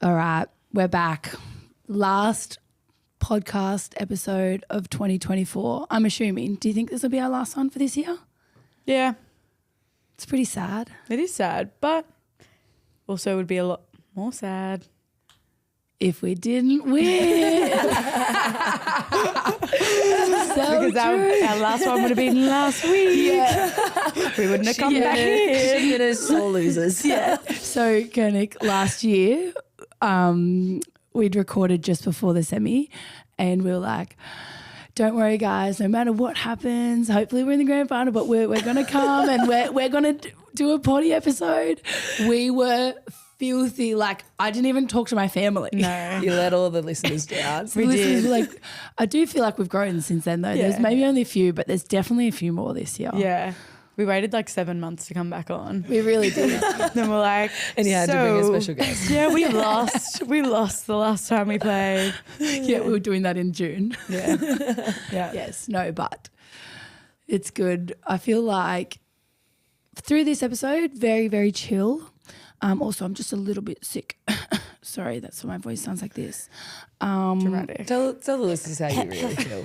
All right, we're back. Last podcast episode of 2024, I'm assuming. Do you think this will be our last one for this year? Yeah. It's pretty sad. It is sad, but also would be a lot more sad if we didn't win. Because our last one would have been last week. Yeah. We wouldn't have come back in. You're sore losers. Yeah. So, Kernick, last year, we'd recorded just before the semi and we were like, don't worry, guys, no matter what happens, hopefully we're in the grand final, but we're going to come and we're going to do a potty episode. We were filthy. Like, I didn't even talk to my family. No. You let all the listeners down. So we did. Like, I do feel like we've grown since then, though. Yeah. There's maybe only a few, but there's definitely a few more this year. Yeah. We waited like 7 months to come back on. We really did. Then we're like, And you had to bring a special guest. Yeah, we lost. We lost the last time we played. Yeah, we were doing that in June. Yeah. Yeah. Yes, no, but it's good. I feel like through this episode, very, very chill. Also, I'm just a little bit sick. Sorry, that's why my voice sounds like this. Dramatic. Tell the listeners how you really feel.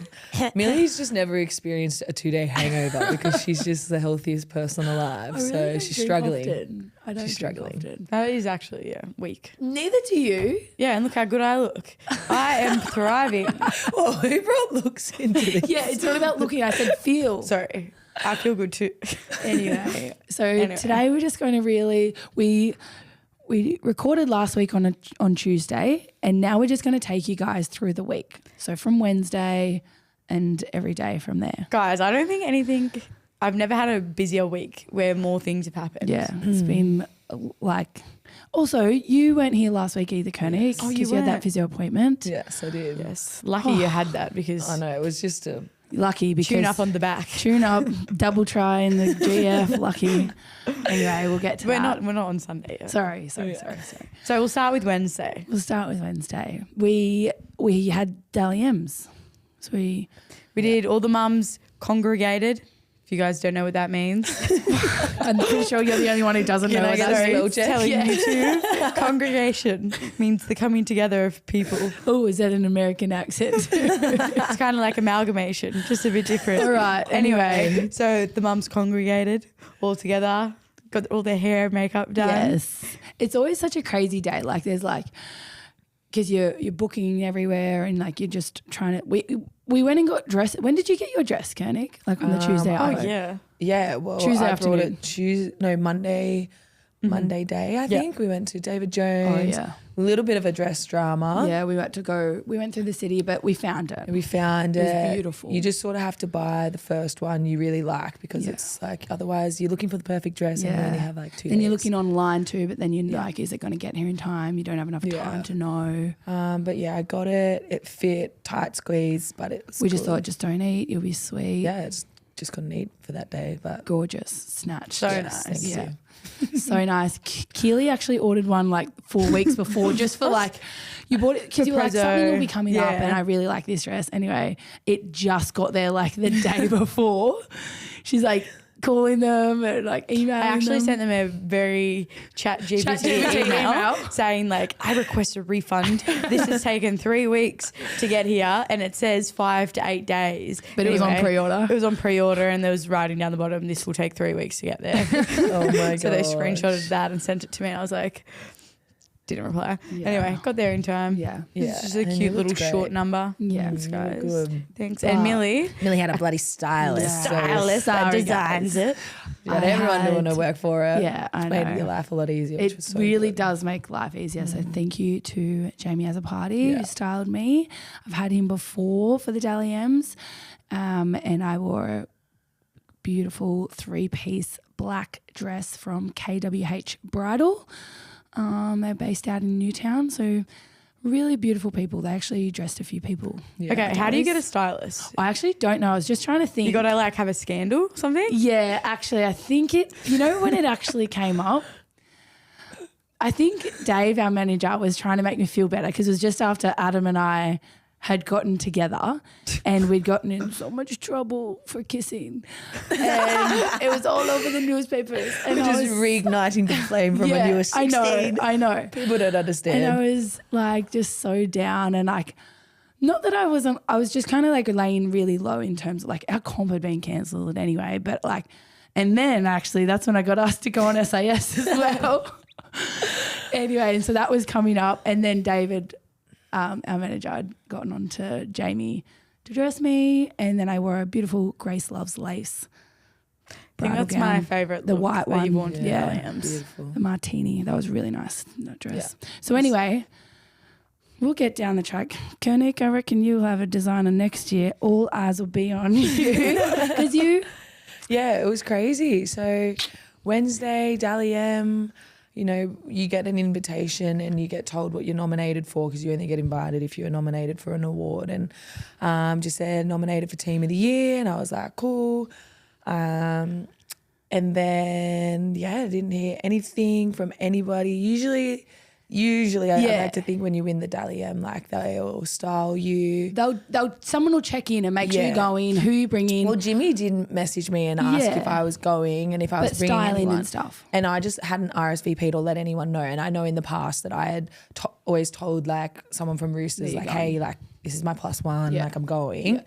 Millie's just never experienced a 2-day hangover because she's just the healthiest person alive. So she's struggling. I don't She's struggling. often. That is actually, weak. Neither do you. Yeah, and look how good I look. I am thriving. Oh, who brought looks into this? Yeah, it's not about looking. I said feel. Sorry. I feel good too. Anyway, today we're just going to really we recorded last week on Tuesday, and now we're just going to take you guys through the week. So from Wednesday and every day from there. Guys, I don't think I've never had a busier week where more things have happened. Yeah, it's been like. Also, you weren't here last week either, Kernick. Oh, because you had that physio appointment. Yes, I did. Yes. Lucky you had that because I know, it was just a... Lucky because tune up on the back. Tune up, double try in the GF. Lucky. Anyway, we'll get to that. We're not on Sunday yet. Sorry. So we'll start with Wednesday. We'll start with Wednesday. We had Dally M's. So we did all the mums congregated. If you guys don't know what that means. I'm pretty sure you're the only one who doesn't know what that means. Telling you too. Congregation means the coming together of people. Oh, is that an American accent? It's kind of like amalgamation, just a bit different. All right. Anyway, so the mums congregated all together, got all their hair and makeup done. Yes. It's always such a crazy day. Like there's like, because you're booking everywhere and like you're just trying to, we went and got dressed. When did you get your dress, Kernick? Like on the Tuesday? Yeah. Yeah, well, Tuesday I brought afternoon. it Monday day, I think. We went to David Jones. Oh, yeah. A little bit of a dress drama. Yeah, we went through the city, but we found it. We found it. It was beautiful. You just sort of have to buy the first one you really like because it's like, otherwise you're looking for the perfect dress and you only have like 2 days. Then you're looking online too, but then you're like, is it going to get here in time? You don't have enough time to know. But yeah, I got it. It fit, tight squeeze, but it was We just thought, just don't eat. You'll be sweet. Yeah, it's just couldn't eat for that day. But Gorgeous. Snatched. So yes, nice. thank you. So nice. Keely actually ordered one like 4 weeks before just for like, you bought it because you were like, something will be coming up and I really like this dress. Anyway, it just got there like the day before. She's like calling them and like emailing I actually them. sent them a very chat GPT email saying like, I request a refund. This has taken 3 weeks to get here and it says 5 to 8 days. But anyway, it was on pre-order. It was on pre-order and there was writing down the bottom, this will take 3 weeks to get there. Oh my god. So they screenshotted that and sent it to me and I was like, didn't reply. Yeah. Anyway, got there in time. Yeah. It's just a And cute you little looked great. short number. Yeah. Thanks, guys. good. Thanks. And Millie. Millie had a bloody stylist. Stylist that Sorry, designs guys. it. You had everyone doing her work for her. Yeah, I Made know. your life a lot easier, which was It so really good. does make life easier. So thank you to Jamie as a party who styled me. I've had him before for the Dally M's, and I wore a beautiful 3-piece black dress from KWH Bridal. They're based out in Newtown, so really beautiful people. They actually dressed a few people. Yeah. Okay, how do you get a stylist? I actually don't know. I was just trying to think. You got to like have a scandal or something? Yeah, actually, I think when it actually came up, I think Dave, our manager, was trying to make me feel better because it was just after Adam and I had gotten together and we'd gotten in so much trouble for kissing. And it was all over the newspapers. And Just reigniting the flame from when you were 16. I know. People don't understand. And I was like just so down and like, not that I was just kind of like laying really low in terms of like our comp had been cancelled anyway, but like, and then actually that's when I got asked to go on SAS as well. Anyway, and so that was coming up and then David, our manager, had gotten on to Jamie to dress me and then I wore a beautiful Grace Loves Lace. I think that's my favourite The look white that one. you've worn to Yeah. the LAMs. Beautiful. The martini. That was really nice, that dress. Yeah. So anyway, we'll get down the track. Kernick, I reckon you'll have a designer next year. All eyes will be on you. Because you... Yeah, it was crazy. So Wednesday, Dally M, you know, you get an invitation and you get told what you're nominated for because you only get invited if you're nominated for an award. And just said nominated for Team of the Year. And I was like, cool. And then, I didn't hear anything from anybody. Usually I like to think when you win the Dally M, like they'll style you. Someone will check in and make sure you're going, who you bring in. Well, Jimmy didn't message me and ask if I was going and if I was bringing styling anyone. and stuff. And I just hadn't RSVP'd or let anyone know. And I know in the past that I had always told like someone from Roosters like, hey, like this is my +1, like I'm going. Yeah.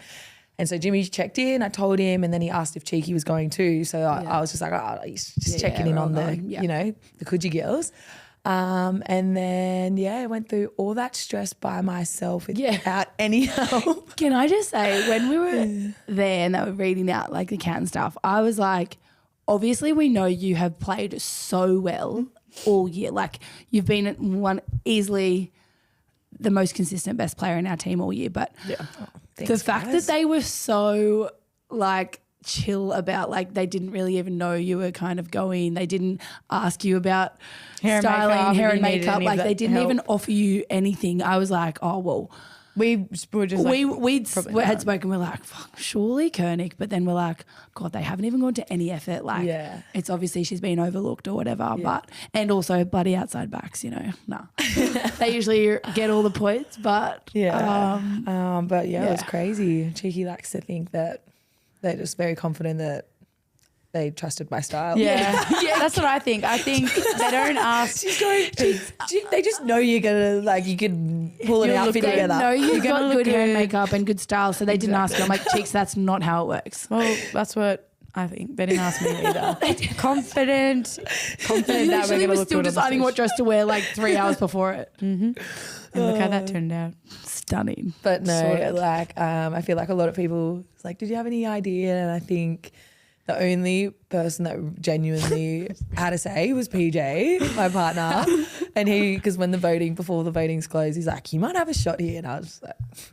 And so Jimmy checked in, I told him, and then he asked if Cheeky was going too. So I was just like, oh, he's just checking in on the, you know, the Coogee girls. And then, I went through all that stress by myself without any help. Can I just say, when we were there and they were reading out like the count and stuff, I was like, obviously we know you have played so well all year. Like you've been easily the most consistent best player in our team all year. But the fact that they were so like chill about like they didn't really even know you were kind of going. They didn't ask you about hair and makeup. Like they didn't even offer you anything. I was like, oh well. We were just we had spoken. We're like, fuck, surely Kernick. But then we're like, God, they haven't even gone to any effort. Like, it's obviously she's been overlooked or whatever. Yeah. But and also bloody outside backs, you know, they usually get all the points. But it was crazy. Cheeky likes to think that they're just very confident that they trusted my style. Yeah, that's what I think. I think they don't ask. She's going. They just know you're gonna like you can pull an outfit together. No, you've got good hair and makeup and good style, so they didn't ask you. I'm like, Cheeks, that's not how it works. Well, that's what I think. They didn't ask me either. confident that we're gonna we're look still good deciding what dress to wear like 3 hours before it. Mm-hmm. And look how that turned out. Stunning. But no, I feel like a lot of people it's like, did you have any idea? And I think the only person that genuinely had a say was PJ, my partner. And because before the voting's closed, he's like, you might have a shot here. And I was just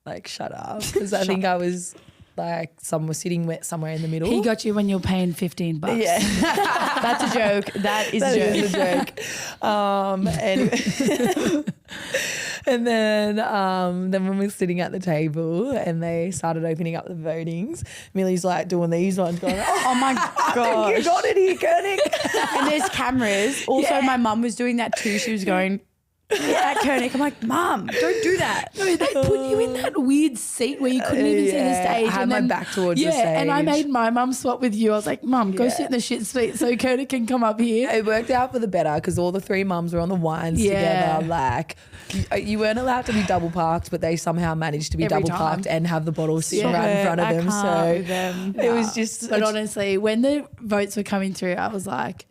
like shut up. Because I think I was like, someone was sitting somewhere in the middle. He got you when you're paying $15. Yeah. That's a joke. That is a joke. Anyway. And then when we were sitting at the table and they started opening up the votings, Millie's like doing these ones going, oh my God. You got it here, Kernick. And there's cameras. Also, my mum was doing that too. She was going, at Kernick. I'm like, Mum, don't do that. No, they put you in that weird seat where you couldn't even see the stage. I had my back towards the stage. And I made my mum swap with you. I was like, Mum, go sit in the shit seat so Kernick can come up here. It worked out for the better because all the three mums were on the wines together. Like, you weren't allowed to be double parked, but they somehow managed to be double parked and have the bottle sitting right in front of them. So it was just. But honestly, when the votes were coming through, I was like,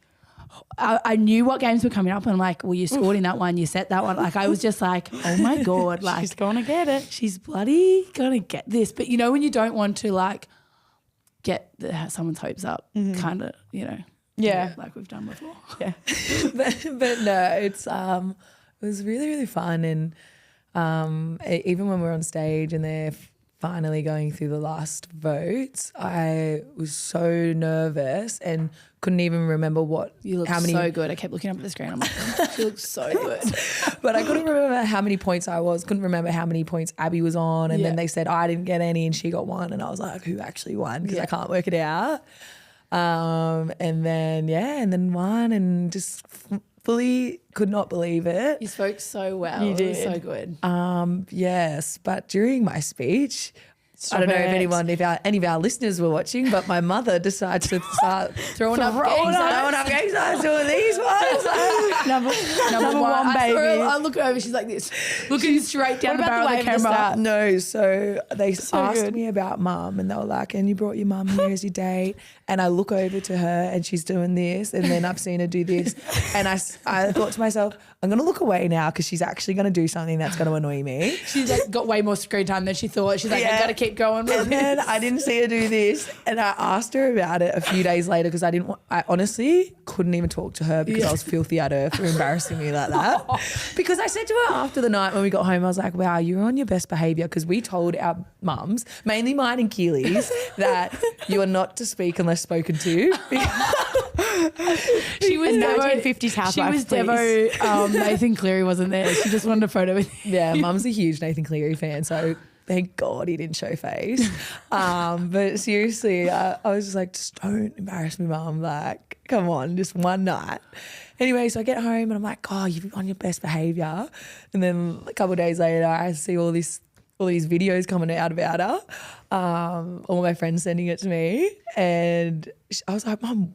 I knew what games were coming up and I'm like, well, you scored in that one, you set that one. Like I was just like, oh my God, like she's gonna get it. She's bloody gonna get this. But you know when you don't want to like get someone's hopes up, kind of, you know. Yeah. Like we've done before. Yeah. but no, it was really, really fun. And even when we're on stage and they're finally going through the last votes, I was so nervous and couldn't even remember so good. I kept looking up at the screen. I'm like, she looks so good. But I couldn't remember how many points I was. Couldn't remember how many points Abby was on. And then they said I didn't get any and she got one. And I was like, who actually won? Because I can't work it out. And then won and just fully could not believe it. You spoke so well. You did. It was so good. Yes, but during my speech, I don't know if any of our listeners were watching, but my mother decided to start throwing up gangs. I was doing these ones. Number one, baby. I look over, she's like this, looking straight down the What about barrel the of wave the at the camera. start? No, so they asked good. me about mum, and they were like, and you brought your mum here as your date. And I look over to her and she's doing this, and then I've seen her do this. And I thought to myself, I'm going to look away now because she's actually going to do something that's going to annoy me. She's like got way more screen time than she thought. She's like, I got to keep going. And then I didn't see her do this, and I asked her about it a few days later because I honestly couldn't even talk to her because I was filthy at her for embarrassing me like that. Because I said to her after the night when we got home, I was like, wow, you're on your best behaviour, because we told our mums, mainly mine and Keely's, that you are not to speak unless spoken to. She was 1950s housewife. She was Devo. Nathan Cleary wasn't there. She just wanted a photo with you. Yeah, mum's a huge Nathan Cleary fan, so thank God he didn't show face. But seriously, I was just like, just don't embarrass me, mum. Like, come on, just one night. Anyway, so I get home and I'm like, oh, you're on your best behaviour. And then a couple of days later, I see all these videos coming out about her. All my friends sending it to me. And I was like, Mum,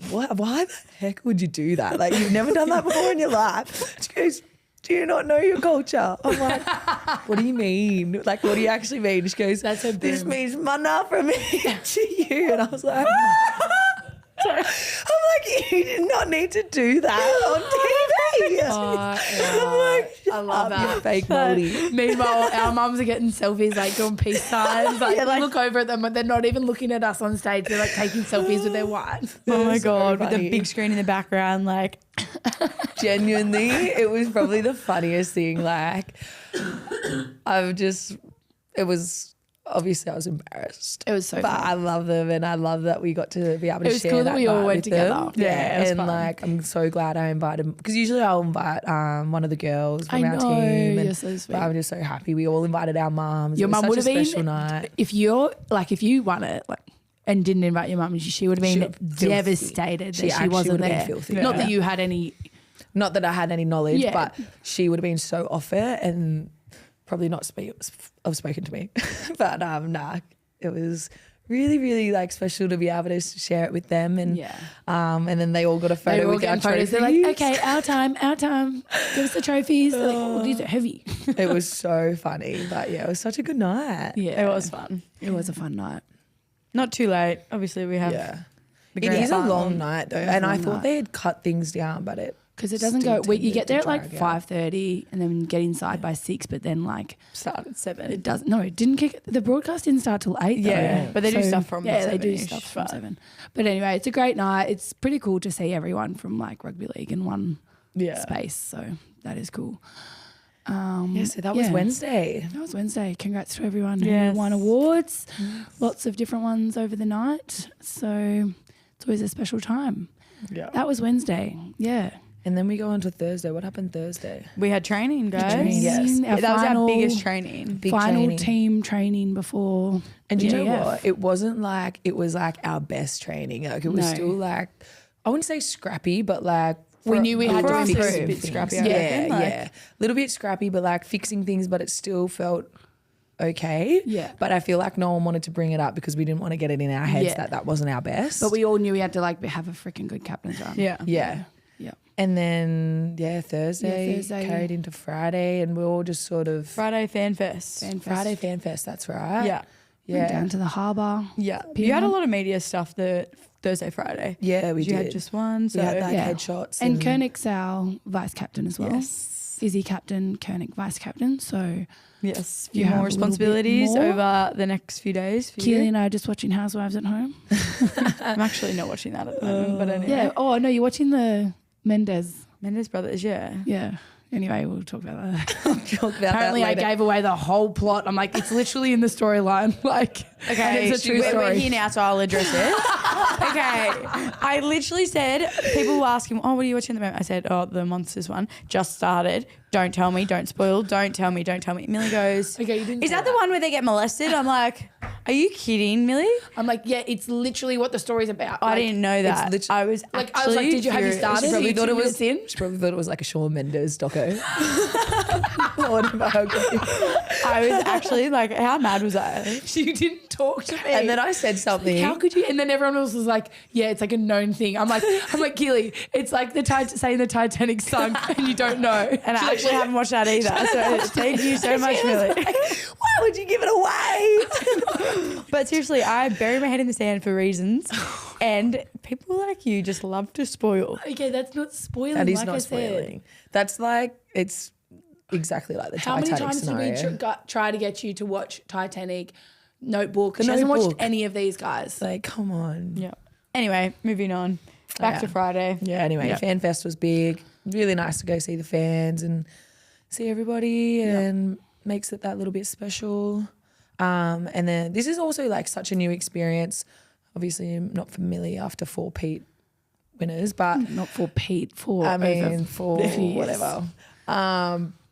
why the heck would you do that? Like, you've never done that before in your life. She goes, do you not know your culture? I'm like, what do you mean? Like, what do you actually mean? She goes, this means mana from me to you. And I was like, I'm like, you did not need to do that on TV. I'm like, I love that. You fake moldy. Meanwhile, our mums are getting selfies, like doing peace signs. Like, look over at them, but they're not even looking at us on stage. They're like taking selfies with their wife. Oh my God, with funny. the big screen in the background, like. Genuinely, it was probably the funniest thing. Like, obviously I was embarrassed. It was so But fun. I love them, and I love that we got to be able to It was share cool that we all night went with together. them. Yeah, it was and fun. like I'm so glad I invited, because usually I'll invite one of the girls from I our know, team. And you're so sweet. But I'm just so happy we all invited our mums. Your It was mum would such have a special been night. if you won it, like, and didn't invite your mum, she would have been Filthy. devastated She that she actually wasn't would have been there. filthy. Not Yeah. that you had any. Not that I had any knowledge, Yeah. but she would have been so off it and probably not have spoken to me. But nah, it was really, really like special to be able to share it with them, and and then they all got a They photo were all with our getting photos. trophies. They're like, okay, our time. Give us the trophies. They're like, oh, these are heavy. It was so funny, but yeah, it was such a good night. Yeah, It was fun. It was a fun night. Not too late. Obviously, we have. Yeah. the It grand is a final. long night though, and I thought they had cut things down, but it Because it doesn't still go. You get tended there at to like drag out. 5:30, and then get inside by 6. But then like Start at 7. it doesn't. No, it didn't kick. The broadcast didn't start till 8. though. Yeah, but they do stuff from they do 7-ish, stuff from but- 7. But anyway, it's a great night. It's pretty cool to see everyone from like rugby league in one space. So that is cool. So that was Wednesday. That was Wednesday. Congrats to everyone Yes. who won awards. Lots of different ones over the night. So it's always a special time. Yeah. That was Wednesday. Yeah. And then we go on to Thursday. What happened Thursday? We had training, guys. Training, yes. Our That was our final- biggest training. Big final training. team training before. And do you know GAF. what? It wasn't like it was like our best training. Like it was No. still like, I wouldn't say scrappy, but like We knew we had for to us, fix it was a it. bit scrappy, I Yeah, reckon, like- yeah. A little bit scrappy, but like fixing things, but it still felt okay. Yeah. But I feel like no one wanted to bring it up because we didn't want to get it in our heads Yeah. that wasn't our best. But we all knew we had to like have a freaking good captain's run. Yeah. yeah. Yeah. And then Thursday, Yeah, Thursday. carried into Friday, and we all just sort of Friday Fan Fest. Friday Fan Fest. That's right. Yeah. Went Yeah. down to the harbour. Yeah. You had a lot of media stuff the Thursday, Friday. Yeah, we You did. had just one. So we had like Yeah. headshots And Kernick's our vice captain as well. Yes. Izzy captain, Kernick vice captain. So Yes. You Few have a more little bit responsibilities more. over the next few days for Keely you. and I are just watching Housewives at home. I'm actually not watching that at the moment, but anyway. Yeah. Oh no, you're watching the Mendes. Mendes Brothers, yeah. Yeah. Anyway, we'll talk about that. talk about Apparently, that I later. gave away the whole plot. I'm like, it's literally in the storyline. Like, Okay, and it's a true we're story. here now, so I'll address it. Okay, I literally said, people were asking, oh, what are you watching at the moment? I said, oh, the Monsters one just started. Don't tell me, don't spoil, don't tell me. Millie goes, Okay, you didn't is say that the one where they get molested? I'm like, Are you kidding, Millie? I'm like, yeah, it's literally what the story's about. I didn't know that. I was like, did you have you started? She probably thought it was in? She probably thought it was like a Shawn Mendes doco. Lord of biography. I was actually like, how mad was I? She didn't talk to me. And then I said something. How could you? And then everyone else was like, yeah, it's like a known thing. I'm like, Keely, it's like saying the Titanic sunk and you don't know. And I actually haven't watched that either. So thank you so much, Millie. Like, why would you give it away? But seriously, I bury my head in the sand for reasons, and people like you just love to spoil. Okay, that's not spoiling. That is like not I spoiling. Said. That's like, it's exactly like the How Titanic many times scenario. did we try to get you to watch Titanic, Notebook? The She hasn't watched Notebook. any of these guys. Like, come on. Yeah. Anyway, moving on. Back to Friday. Yeah, anyway, Fan Fest was big. Really nice to go see the fans and see everybody and makes it that little bit special. And then this is also like such a new experience. Obviously not for Millie after 4 Pete winners, but Not for Pete, for I mean over for 50 years. whatever.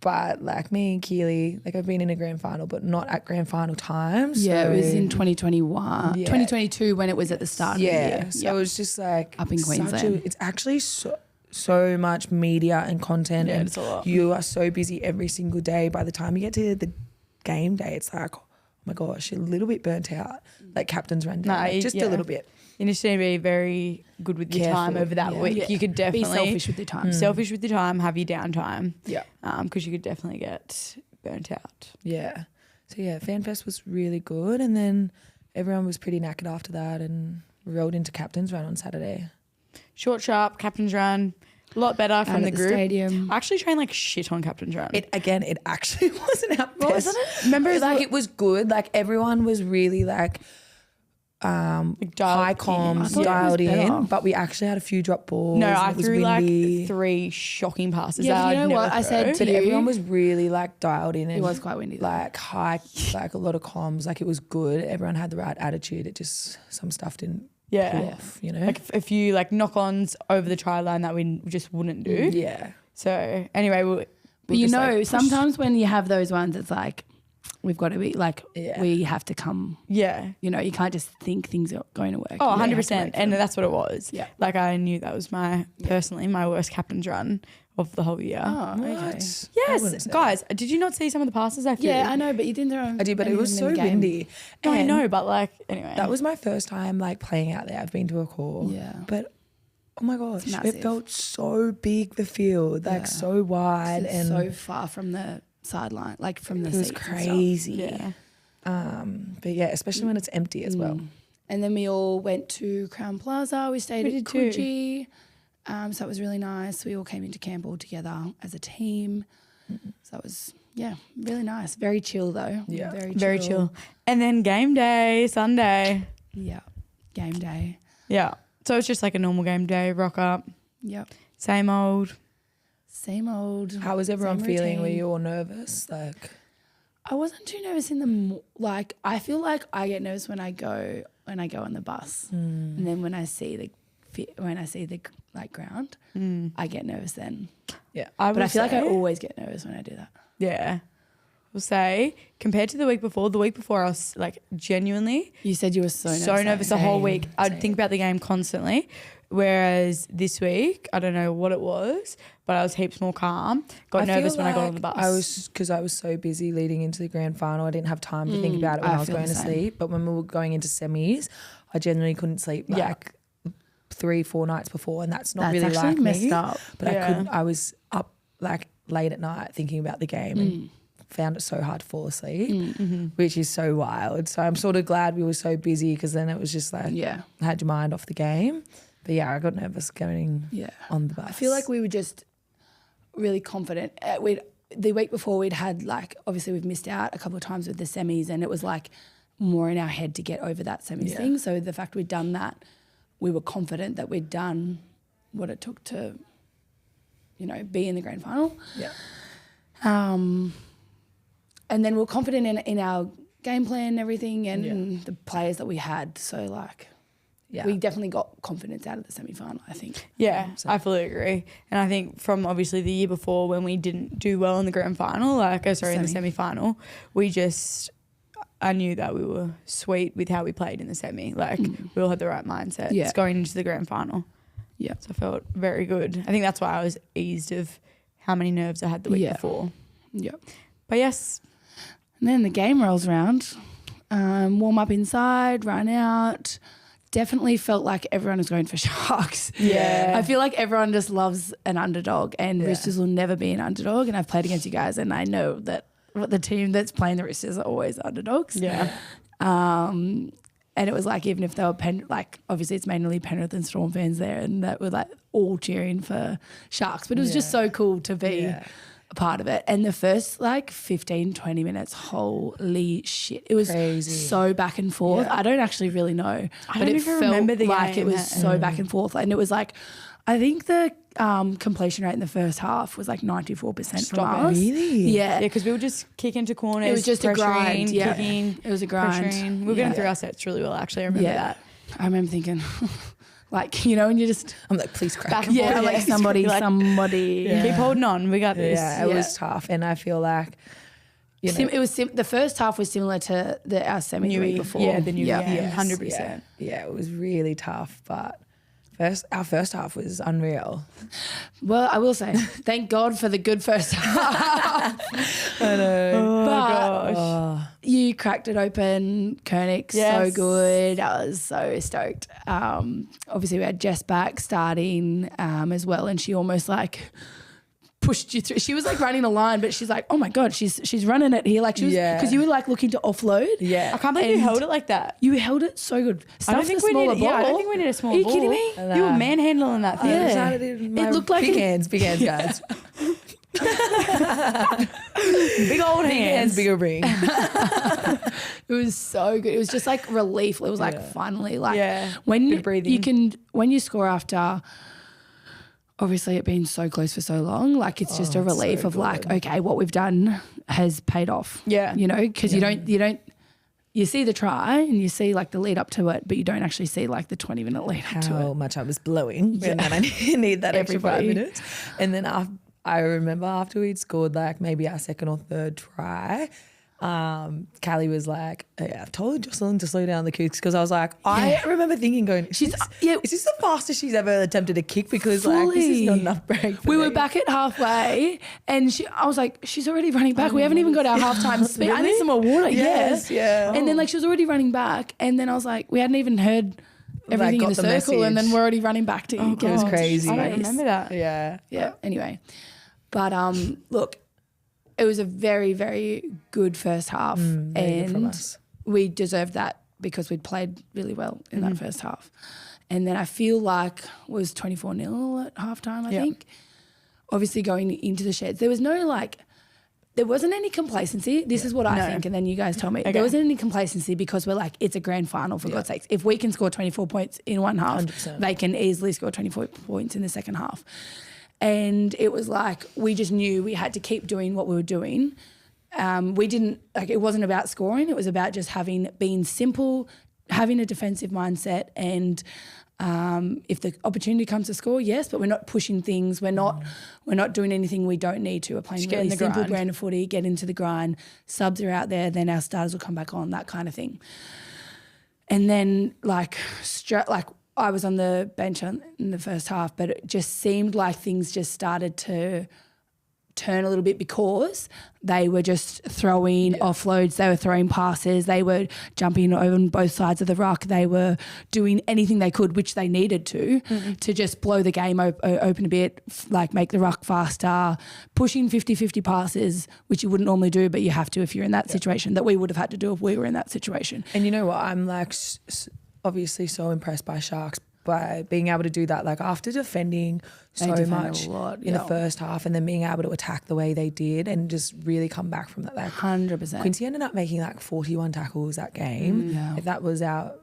But like me and Keely, like I've been in a grand final, but not at grand final time. Yeah, so it was in 2021, 2022 when it was at the start of the year. So it was just like Up in such Queensland. it's actually so much media and content, and it's a lot. you are so busy every single day. By the time you get to the game day, it's like, oh my gosh, a little bit burnt out, like captain's run down, like just a little bit. You need to be very good with your time over that week. Yeah. You could definitely be selfish with your time. Selfish with your time, have your downtime. Yeah. Because you could definitely get burnt out. Yeah. So yeah, FanFest was really good, and then everyone was pretty knackered after that, and we rolled into captain's run on Saturday. Short, sharp, captain's run. A lot better from the group. Stadium. I actually trained like shit on captain's run. It actually wasn't our best. Wasn't it? Remember, like it was good. Like everyone was really like high comms, dialed in, but we actually had a few drop balls. No, and I it was through windy. like 3 shocking passes. Yeah, that but you I'd know what never I said throw. to But you? everyone was really like dialed in. And It was quite windy though. like high, like a lot of comms. Like it was good. Everyone had the right attitude. It just some stuff didn't pull off. You know, like a few like knock-ons over the try line that we just wouldn't do. yeah. So anyway, But you just, know, like, sometimes when you have those ones, it's like we've got to be like we have to come. yeah. You know, you can't just think things are going to work. Oh, You have to 100%. work for And them. that's what it was. Yeah. Like I knew that was personally my worst captain's run of the whole year. Oh, okay. I wouldn't Yes, say guys, did you not see some of the passes I threw? Yeah, I know, but you didn't throw. I did, but it was so windy. No, I And know, but like anyway. that was my first time like playing out there. I've been to a call. Yeah. But oh my gosh, massive. it felt so big, the field, like so wide, It's and so far from the sideline, like from the it was seats and stuff. crazy. yeah. But yeah, especially when it's empty as well. And then we all went to Crown Plaza. We stayed We at did too. Coogee. So that was really nice. We all came into camp all together as a team. So that was, really nice. Very chill though. Yeah. Very chill. And then game day, Sunday. Yeah. Game day. Yeah. So it's just like a normal game day, rock up, Yep. same old. Same old. How was everyone same feeling? Were routine. you all nervous? Like, I wasn't too nervous in the like. I feel like I get nervous when I go on the bus, and then when I see the like ground, I get nervous then. yeah, But I feel like I always get nervous when I do that. Yeah. We'll say compared to the week before I was like genuinely You said you were so nervous the whole Same, week. I'd same. think about the game constantly. Whereas this week, I don't know what it was, but I was heaps more calm. Got nervous when I got on the bus. Because I was so busy leading into the grand final. I didn't have time to think about it when I was feel going the to same. sleep. But when we were going into semis, I genuinely couldn't sleep like 3-4 nights before, and that's not really actually like messed me. up. But Yeah. I couldn't. I was up like late at night thinking about the game and found it so hard to fall asleep, which is so wild. So I'm sort of glad we were so busy, because then it was just like had your mind off the game. But yeah, I got nervous going on the bus. I feel like we were just really confident. The week before we'd had like, obviously we've missed out a couple of times with the semis, and it was like more in our head to get over that semis thing. So the fact we'd done that, we were confident that we'd done what it took to, be in the grand final. Yeah. And then we were confident in our game plan and everything, and the players that we had. So like, we definitely got confidence out of the semi-final, I think. Yeah, I fully agree. And I think from obviously the year before when we didn't do well in the grand final, in the semi-final, we just, I knew that we were sweet with how we played in the semi. Like we all had the right mindset. Yeah. It's going into the grand final. Yeah. So I felt very good. I think that's why I was eased of how many nerves I had the week before. Yeah. But yes. And then the game rolls around. Warm up inside, run out. Definitely felt like everyone was going for Sharks. Yeah. I feel like everyone just loves an underdog, and Roosters will never be an underdog. And I've played against you guys, and I know that the team that's playing the Roosters are always underdogs. Yeah. And it was like, even if they were obviously it's mainly Penrith and Storm fans there, and that were like all cheering for Sharks. But it was just so cool to be a part of it. And the first 15, 20 minutes, holy shit. It was crazy. So back and forth. Yeah. I don't actually really know. I don't even remember the like game. It was so back and forth. And it was like, I think the completion rate in the first half was like 94% from us. Really? Yeah. Yeah, because we would just kick into corners. It was just a grind. Yeah. Kicking, it was a grind. pressuring. We were getting through our sets really well, actually. I remember that. I remember thinking, and you just I'm like, please crack. Back and yeah, forth, like somebody. Keep holding on. We got this. Yeah, it was tough, and I feel like it was the first half was similar to our semi the week before. Yeah, the new yeah. game, 100%. Yeah, it was really tough, but our first half was unreal. Well, I will say, thank God for the good first half. I know. Oh, But gosh. you cracked it open. Kernick, so Yes. good. I was so stoked. Obviously, we had Jess back starting as well, and she almost pushed you through. She was running a line, but she's like, oh my God, she's running it here. She was, because you were looking to offload. Yeah. I can't believe you held it like that. You held it so good. I don't think we need a small ball. Are you kidding me? You were manhandling that thing. Yeah. It looked like big hands, guys. Big old hands. Bigger ring. It was so good. It was just relief. It was finally when Big breathing. when you score after obviously it being so close for so long, it's just a relief so of good. okay, what we've done has paid off. Yeah. Because you see the try and you see the lead up to it, but you don't actually see the 20-minute lead up to How it. much I was blowing, and then I need that extra 5 Everybody. minutes. And then I remember after we'd scored maybe our second or third try, Callie was like, I've told Jocelyn to slow down the kicks, because I was like, I remember thinking is this the fastest she's ever attempted a kick? Because this is not enough break for We me. were back at halfway and I was like, she's already running back. We haven't even got our halftime speed. I need some more water. Yes, yeah. And then she was already running back, and then I was like, we hadn't even heard everything in got the the circle, and then message. we're already running back to It was crazy. I don't remember that. Yeah. Yeah. Anyway, but look, it was a very, very good first half, very good from and us. we deserved that because we'd played really well in that first half. And then I feel like it was 24-0 at halftime, I think. Obviously going into the sheds, there was no there wasn't any complacency. This is what I think, and then you guys tell me. There wasn't any complacency because we're it's a grand final, for God's sakes. If we can score 24 points in one half, 100%. they can easily score 24 points in the second half. And it was we just knew we had to keep doing what we were doing. We didn't, it wasn't about scoring. It was about just being simple, having a defensive mindset, and if the opportunity comes to score, yes, but we're not pushing things. We're not doing anything we don't need to. We're playing really simple brand of footy, get into the grind. Subs are out there, then our starters will come back on, that kind of thing. And then I was on the bench in the first half, but it just seemed like things just started to turn a little bit because they were just throwing offloads, they were throwing passes, they were jumping over on both sides of the ruck, they were doing anything they could, which they needed to just blow the game open a bit, make the ruck faster, pushing 50-50 passes, which you wouldn't normally do, but you have to if you're in that situation, that we would have had to do if we were in that situation. And you know what? I'm obviously so impressed by Sharks by being able to do that, after defending so much a lot, in the first half, and then being able to attack the way they did and just really come back from that. 100%. Quincy ended up making 41 tackles that game. If that was our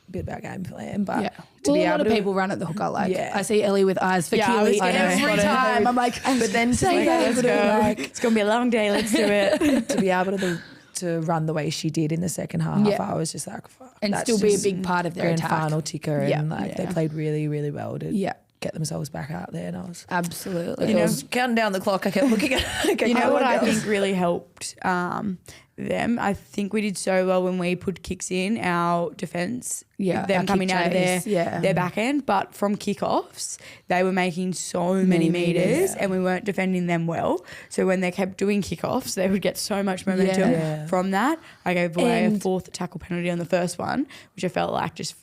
bit of our game plan, but to be a lot able of to people run at the hooker. I see Ellie with eyes for I was Keely every time. I'm like, but then to be Let's able go. to It's going to be a long day. Let's do it. to be able to run the way she did in the second half, I was just fuck, and that's still be a just big part of their grand attack. final ticker, and they played really, really well to get get themselves back out there. And I was Absolutely. I was counting down the clock. I kept looking at You know what I think really helped them? I think we did so well when we put kicks in, our defence, them coming out of their back end. But from kickoffs, they were making so many meters and we weren't defending them well. So when they kept doing kickoffs, they would get so much momentum from that. I gave away a 4th tackle penalty on the first one, which I felt like just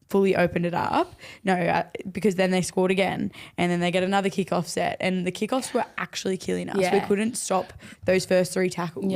fully opened it up. No, because then they scored again and then they get another kickoff set and the kickoffs were actually killing us. We couldn't stop those first 3 tackles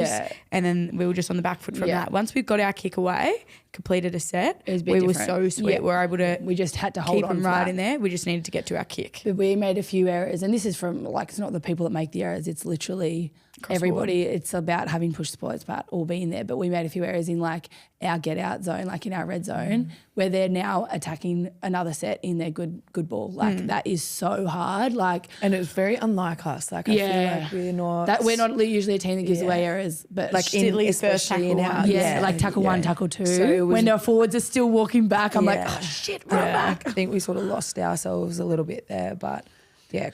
and then we were just on the back foot from that. Once we got our kick away, completed a set, we were so sweet. We were able to we just had to hold keep on them right in there. We just needed to get to our kick. But we made a few errors and this is from like, it's not the people that make the errors, it's literally everybody. It's about having push support, it's about all being there. But we made a few errors in like our get out zone, like in our red zone, where they're now attacking another set in their good ball. Like that is so hard. Like, and it was very unlike us. Like I feel like we're not usually a team that gives away errors, but like first tackle in our, like tackle 1, tackle 2. So when our forwards are still walking back, I'm like, oh shit, run back. I think we sort of lost ourselves a little bit there, but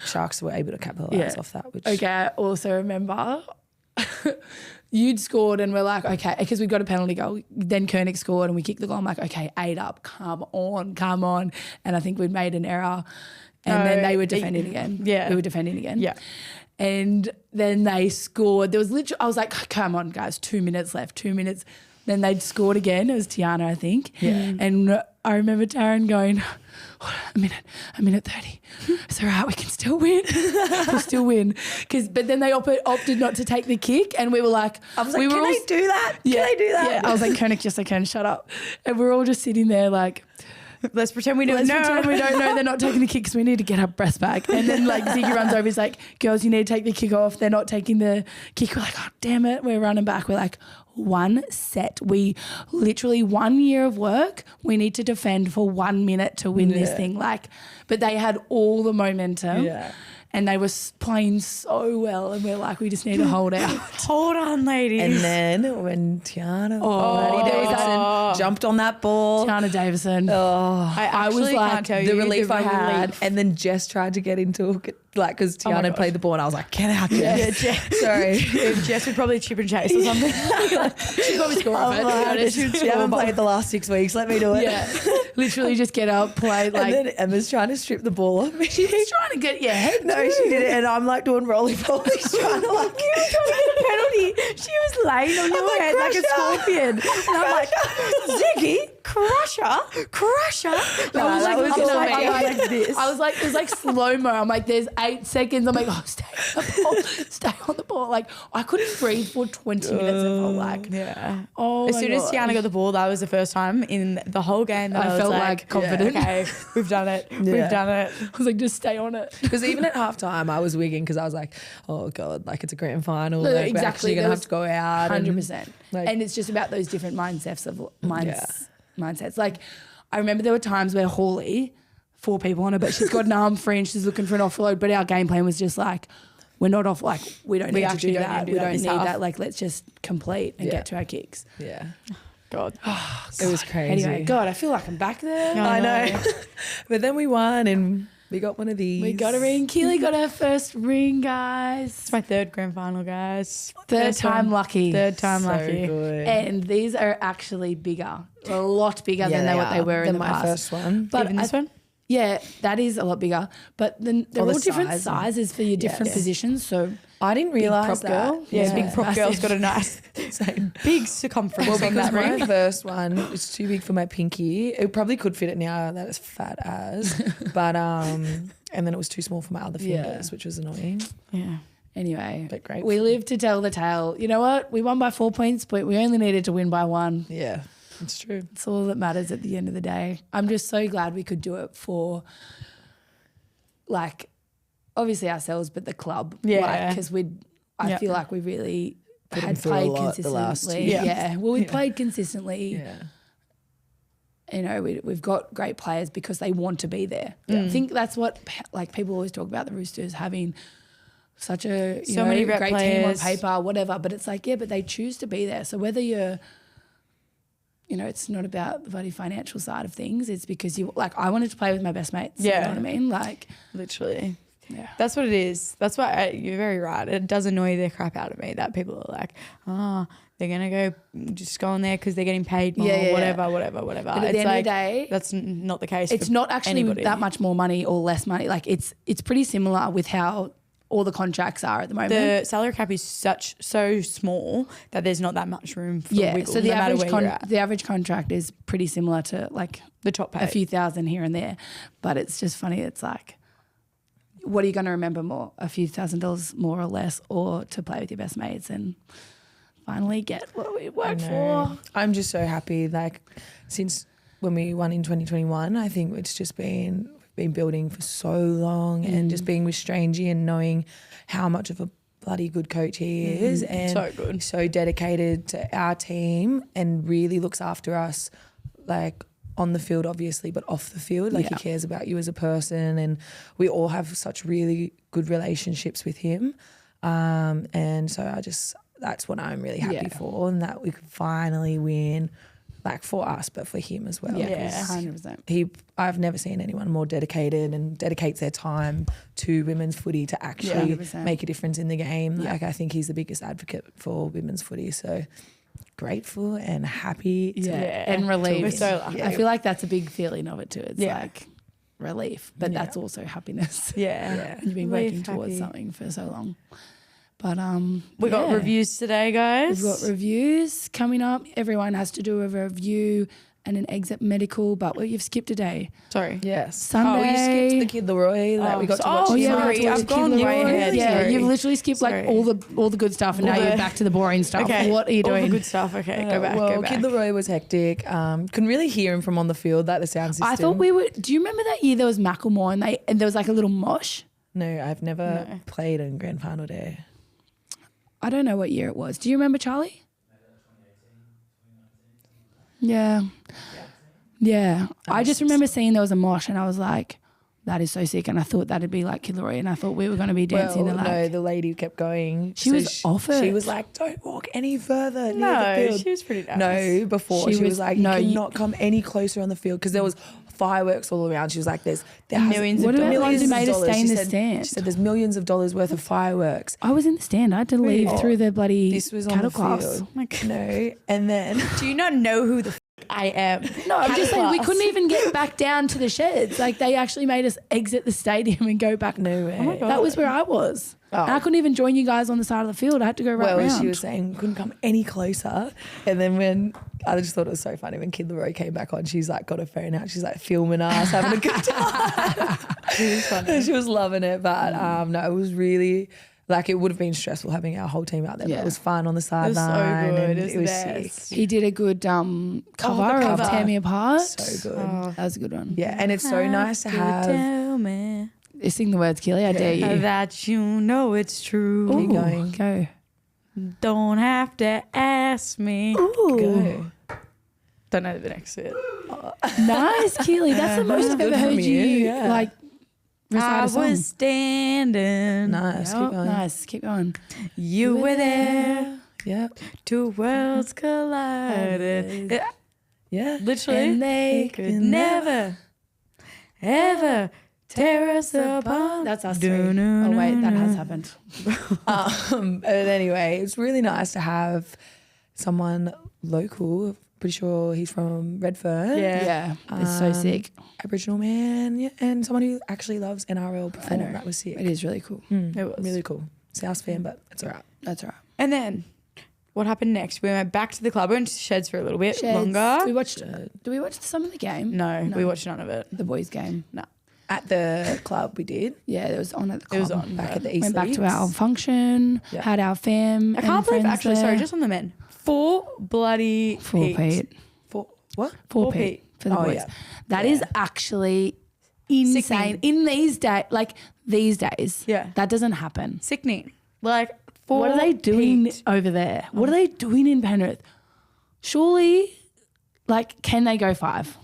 Sharks were able to capitalise off that. Which I also remember you'd scored and we're like, okay, because we got a penalty goal. Then Kernick scored and we kicked the goal. I'm like, okay, 8 up, come on. And I think we'd made an error and then they were defending again. Yeah. We were defending again. Yeah. And then they scored. There was literally, I was like, come on guys, 2 minutes left, 2 minutes. Then they'd scored again. It was Tiana, I think. Yeah. And I remember Taryn going, a minute 30. It's all right, we can still win. We'll still win. But then they opted not to take the kick and we were like. I was like, can they do that? Yeah, can they do that? Yeah. I was like, Kernick, just like, shut up. And we're all just sitting there like. Let's pretend we don't know. Pretend we don't know they're not taking the kick because we need to get our breath back. And then like Ziggy runs over, he's like, girls, you need to take the kick off. They're not taking the kick. We're like, oh, damn it. We're running back. We're like, 1 set. We literally 1 year of work. We need to defend for 1 minute to win this thing. Like, but they had all the momentum. Yeah. And they were playing so well and we're like, we just need to hold out. Hold on, ladies. And then when Tiana Davison jumped on that ball. Tiana Davison. I was like, can't tell you the relief I had. And then Jess tried to get into like, because Tiana played the ball and I was like, get out, Jess. Yeah, sorry. Jess would probably chip and chase or something. She'd probably score off it. She haven't played the last 6 weeks. Let me do it. Yeah. Literally just get up, play. Like, and then Emma's trying to strip the ball off me. She's trying to get your head. No, she did it. And I'm like doing roly-polies trying to like. You were trying to get a penalty. She was laying on your head like a scorpion. And I'm like, Ziggy, crusher. I was like, it was like slow-mo. I'm like, there's 8 seconds. I'm like, oh, stay on the ball. Like, I couldn't breathe for 20 minutes. I felt like, as soon as Tiana got the ball, that was the first time in the whole game that I felt like confident. Okay, we've done it. We've done it. I was like, just stay on it. Because even at halftime, I was wigging because I was like, oh God, like it's a grand final. Like, exactly. We're actually going to have to go out. 100%. And it's just about those different mindsets of mindsets. Like, I remember there were times where Hawley, 4 people on her, but she's got an arm free and she's looking for an offload. But our game plan was just like, we're not off. Like, we don't need to do that. We don't need that. Like, let's just complete and get to our kicks. Yeah. God. It was crazy. Anyway, God, I feel like I'm back there. I know. But then we won and we got one of these. We got a ring. Keely got her first ring, guys. It's my 3rd grand final, guys. Third time lucky. Good. And these are actually bigger. A lot bigger than what they were in the past. My first one. But even this one? Yeah, that is a lot bigger. But then they're all different sizes for your different positions. So I didn't realise that. Girl. Yeah, big prop girl's got a nice big circumference on that ring. My first one is too big for my pinky. It probably could fit it now that it's fat as. But and then it was too small for my other fingers, which was annoying. Yeah. Anyway, but great. We lived to tell the tale. You know what? We won by 4 points, but we only needed to win by 1. Yeah. It's true. It's all that matters at the end of the day. I'm just so glad we could do it for, like, obviously ourselves, but the club. Yeah. Because I feel like we really had through a played lot the last consistently. year. Yeah. Well, we played consistently. Yeah. You know, we've got great players because they want to be there. I think that's what, like, people always talk about the Roosters having such a many great players. team on paper, whatever. But it's like, but they choose to be there. So whether you're you know, it's not about the bloody financial side of things. It's because I wanted to play with my best mates. Yeah. You know what I mean? Like, literally. yeah. That's what it is. That's why you're very right. It does annoy the crap out of me that people are like, they're going to go on there because they're getting paid more, whatever. But at the end of the day, that's not the case. It's not actually anybody. that much more money or less money. Like it's pretty similar with how all the contracts are at the moment. The salary cap is so small that there's not that much room for wiggle. So the no average contract is pretty similar to like the top pay. A few thousand here and there. But it's just funny. It's like, what are you going to remember more? A few $1,000s more or less, or to play with your best mates and finally get what we worked for? I'm just so happy. Like since when we won in 2021, I think it's just been building for so long and just being with Strangey and knowing how much of a bloody good coach he is and so good, so dedicated to our team and really looks after us, like on the field obviously, but off the field, like he cares about you as a person, and we all have such really good relationships with him, and so that's what I'm really happy for, and that we could finally win. Like for us, but for him as well. Yeah, 100%. I've never seen anyone more dedicated and dedicates their time to women's footy to actually make a difference in the game. Yeah. Like I think he's the biggest advocate for women's footy. So grateful and happy. And relieved. We're so lucky. I feel like that's a big feeling of it too. It's like relief, but that's also happiness. Yeah. And you've been working towards something for so long. But we got reviews today, guys. We've got reviews coming up. Everyone has to do a review and an exit medical, but you've skipped a day. Sorry. Yes. Sunday. You skipped the Kid Leroy that we got to watch. Sorry. I've gone way ahead. Yeah, you've literally skipped like all the good stuff, and now you're back to the boring stuff. Okay. What are you doing? All the good stuff. Okay, go back. Kid Leroy was hectic. Couldn't really hear him from on the field, like the sound system. I thought do you remember that year there was Macklemore and there was like a little mosh? No, I've never played in grand final day. I don't know what year it was. Do you remember, Charlie? Yeah. I just remember seeing there was a mosh and I was like, that is so sick. And I thought that'd be like Kid Leroy, and I thought we were going to be dancing to like. No, the lady kept going. She was off it. She was like, don't walk any further near the field. She was pretty nice. No, before she was like, you cannot come any closer on the field because there was fireworks all around. She was like, there millions of dollars. What about the ones who made us stay in the stand? She said there's millions of dollars worth of fireworks. I was in the stand. I had to leave through the bloody This was on cattle the class. field. Oh my God. No, and then do you not know who the I am? No, I'm just saying we couldn't even get back down to the sheds. Like they actually made us exit the stadium and go back. No way. Oh my God. That was where I was. And I couldn't even join you guys on the side of the field. I had to go right round. She was saying couldn't come any closer. And then when I just thought it was so funny when Kid Leroy came back on, she's like got her phone out. She's like filming us, having a good time. It was funny. She was loving it. But no, it was really like it would have been stressful having our whole team out there. But it was fun on the sideline. It was so good. And it was sick. He did a good cover of Tear Me Apart. So good. That was a good one. Yeah, and it's so nice to have. Tell me Sing the words, Keely. I dare you. that you know it's true. Keep going. Go. Don't have to ask me. Go. Don't know the next bit. Nice, Keely. That's the most I've ever heard you like recite a song. I was standing. Nice. Keep going. Nice. Keep going. You were there. Yep. Two worlds collided. Yeah. Literally. And they could never, ever tear us apart. That's us three. Oh, wait. That has happened. But anyway, it's really nice to have someone local. Pretty sure he's from Redfern. Yeah. It's so sick. Aboriginal man, and someone who actually loves NRL perform. That was sick. It is really cool. It was Really cool. South fan, but it's all right. That's all right. And then what happened next? We went back to the club. We went to Sheds for a little bit longer. We watched. Did we watch some of the game? No, we watched none of it. The boys' game. No. At the club we did. Yeah, it was on at the club. It was on. Back at the East Went back Leagues. to our function, had our fam. I can't believe friends actually, there. sorry, just on the men. 4 bloody Pete. For what? 4 Pete. Pete for the boys. Yeah. That is actually insane. Sickening. In these days, that doesn't happen. Sickening. Like 4 What are they doing Pete. over there? What are they doing in Penrith? Surely, like, can they go 5?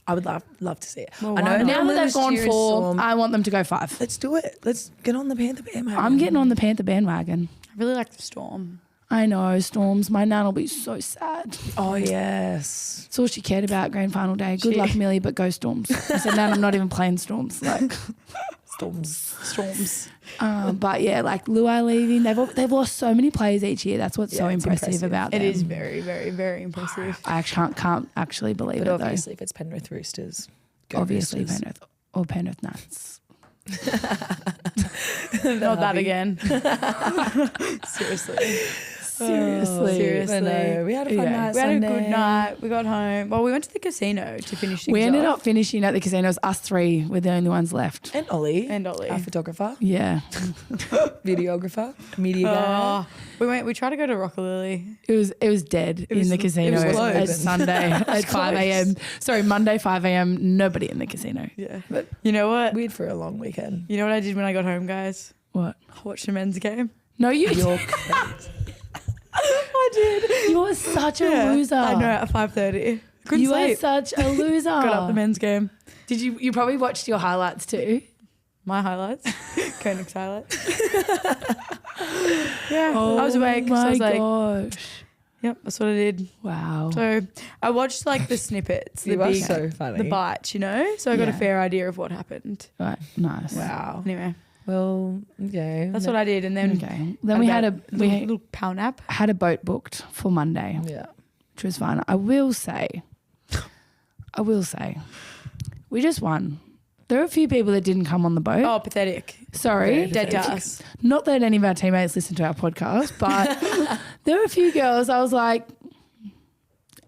I would love to see it. Well, I why know not? Now that they've gone 4, Storm. I want them to go 5. Let's do it. Let's get on the Panther bandwagon. I'm getting on the Panther bandwagon. I really like the Storm. I know, Storms. My nan will be so sad. Oh, yes. That's all she cared about grand final day. Good luck, Millie, but go Storms. I said, Nan, I'm not even playing Storms. Like Storms. But yeah, like Luai leaving, they've lost so many players each year. That's what's so impressive about them. It is very, very, very impressive. I actually can't actually believe it. But obviously, if it's Penrith Roosters, go obviously Roosters. Penrith or Penrith Nuts. Not that again. Seriously. Seriously. No, we had a fun night. We had a good night. We got home. Well, we went to the casino to finish things We ended off. up finishing at the casino. It was us three. We're the only ones left. And Ollie. Our Our photographer. Yeah. Videographer. Media guy. We tried to go to Rockalily. It was dead in the casino at Sunday at 5 a.m. Sorry, Monday 5 a.m. Nobody in the casino. Yeah. But you know what? Weird for a long weekend. You know what I did when I got home, guys? What? I watched the men's game. No, You're I did. You are such a loser. I know, at 5:30. Couldn't You sleep. are such a loser. Got up the men's game. Did you probably watched your highlights too? My highlights. Kernick's highlights. Yeah. I was awake. So I was like, gosh. yep, that's what I did. Wow. So I watched like the snippets, You are so funny. the bites, you know? So I got a Yeah. fair idea of what happened. Right. Nice. Wow. Anyway, Well, okay. that's what I did. And then Okay. Then we had a little power nap. had a boat booked for Monday, Yeah. which was fun. I will say, we just won. There are a few people that didn't come on the boat. Oh, pathetic. Sorry. Dead to us. Not that any of our teammates listen to our podcast, but there were a few girls I was like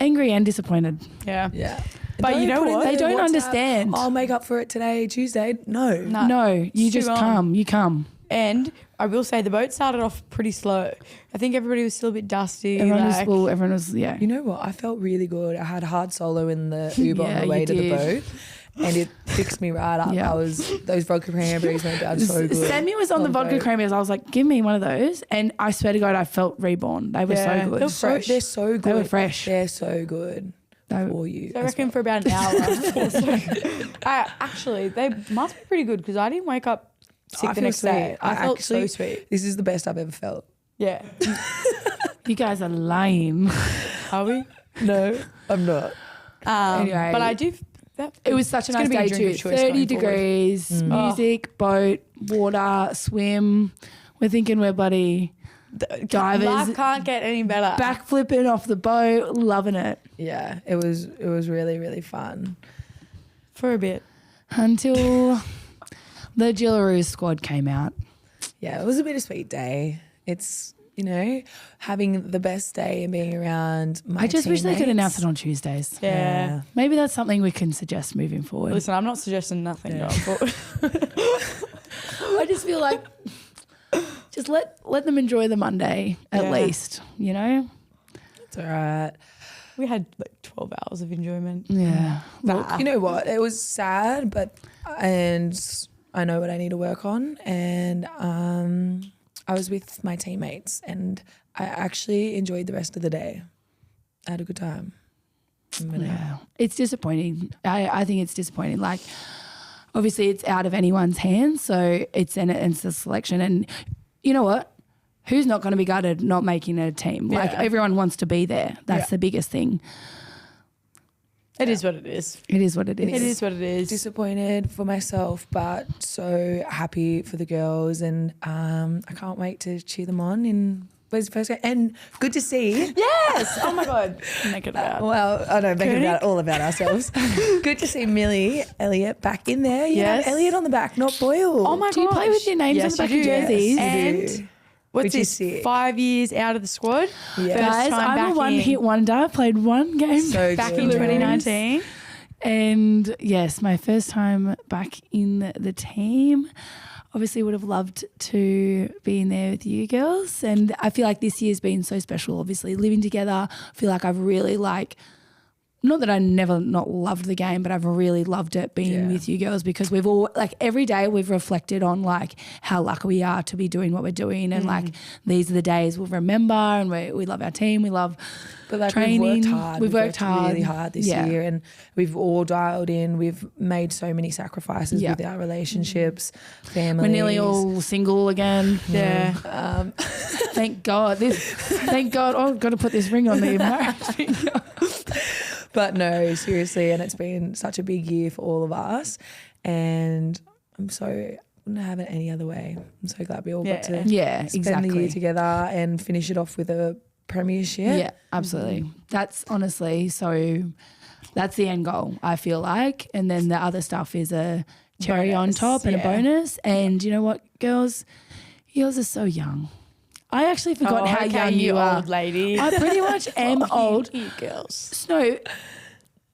angry and disappointed. Yeah. Yeah. But you know put in what? the They don't WhatsApp, understand. I'll make up for it today, Tuesday. No. No, you it's just too long. come. You come. And I will say the boat started off pretty slow. I think everybody was still a bit dusty. Everyone was like, full. Everyone was, yeah. You know what? I felt really good. I had hard solo in the Uber Yeah, on the you way to the did. boat. And it fixed me right up. Yeah. Those vodka cranberries went down so good. Sammy was on the vodka cranberries. I was like, give me one of those. And I swear to God, I felt reborn. They were Yeah, so good. they were fresh. They're so good. They were fresh. They're so good They- for you. I as reckon well. for about an hour. Actually, they must be pretty good because I didn't wake up sick I the feel next day. sweet. I felt so actually- sweet. This is the best I've ever felt. Yeah. You guys are lame. Are we? No, I'm not. Anyway. But I do. It was such a It's nice gonna be a day drink too. of choice 30 going forward. degrees, music, boat, water, swim. We're thinking we're bloody divers. Life can't get any better. Back flipping off the boat, loving it. Yeah, it was really, really fun. For a bit. Until the Jillaroos squad came out. Yeah, it was a bittersweet day. It's, having the best day and being around my I just wish they could teammates. announce it on Tuesdays. Yeah. Maybe that's something we can suggest moving forward. Listen, I'm not suggesting nothing going forward. I just feel like just let them enjoy the Monday at least, It's all right. We had like 12 hours of enjoyment. Yeah. Look, you know what? It was sad, and I know what I need to work on. And I was with my teammates, and I actually enjoyed the rest of the day. I had a good time. Yeah. It's disappointing. I think it's disappointing. Like, obviously it's out of anyone's hands, so it's the selection. And you know what? Who's not going to be gutted not making a team? Like, everyone wants to be there. That's the biggest thing. It is what it is. It is what it is. It is what it is. Disappointed for myself, but so happy for the girls, and I can't wait to cheer them on in where's the first game. And good to see. Yes. Oh my God. Make it about. Well, I know, make it all about ourselves. Good to see Millie Elliott back in there. You Yes. have Elliott on the back, not Boyle. Oh my God. Do you play with your names on the back of jerseys? Yes, And what's Which is this? sick. 5 years out of the squad. Yeah. Guys, time I'm back a one-hit in. wonder. Played one game So Back good. in 2019. and yes, my first time back in the team. Obviously would have loved to be in there with you girls, and I feel like this year's been so special. Obviously living together, I feel like I've really not that I never not loved the game, but I've really loved it being with you girls, because we've all, like, every day we've reflected on like how lucky we are to be doing what we're doing, and like these are the days we'll remember, and we love our team, we love training. We've worked hard really hard this year, and we've all dialed in. We've made so many sacrifices with our relationships, families. We're nearly all single again. Yeah. Thank God. Thank God. Oh, I've got to put this ring on the marriage. But no, seriously, and it's been such a big year for all of us, and I wouldn't have it any other way. I'm so glad we all got to spend the year together and finish it off with a premiership. Yeah, absolutely. That's honestly that's the end goal, I feel like. And then the other stuff is a cherry on top and a bonus. And you know what, girls? Yours are so young. I actually forgot how young you are. Old lady. I pretty much am old. You girls. Snow,